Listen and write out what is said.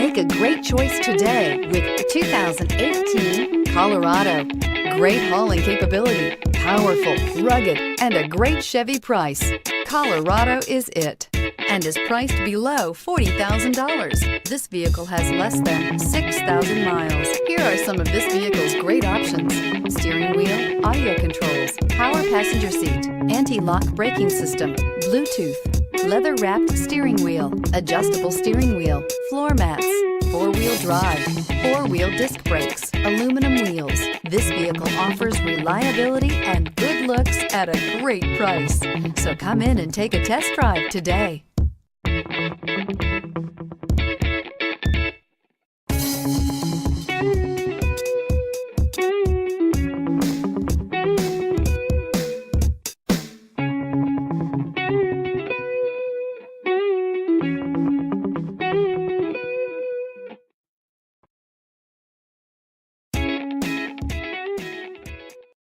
Make a great choice today with the 2018 Colorado. Great hauling capability, powerful, rugged, and a great Chevy price. Colorado is it, and is priced below $40,000. This vehicle has less than 6,000 miles. Here are some of this vehicle's great options: steering wheel audio controls, power passenger seat, anti-lock braking system, Bluetooth, leather-wrapped steering wheel, adjustable steering wheel, floor mats, four-wheel drive, four-wheel disc brakes, aluminum wheels. This vehicle offers reliability and good looks at a great price. So come in and take a test drive today.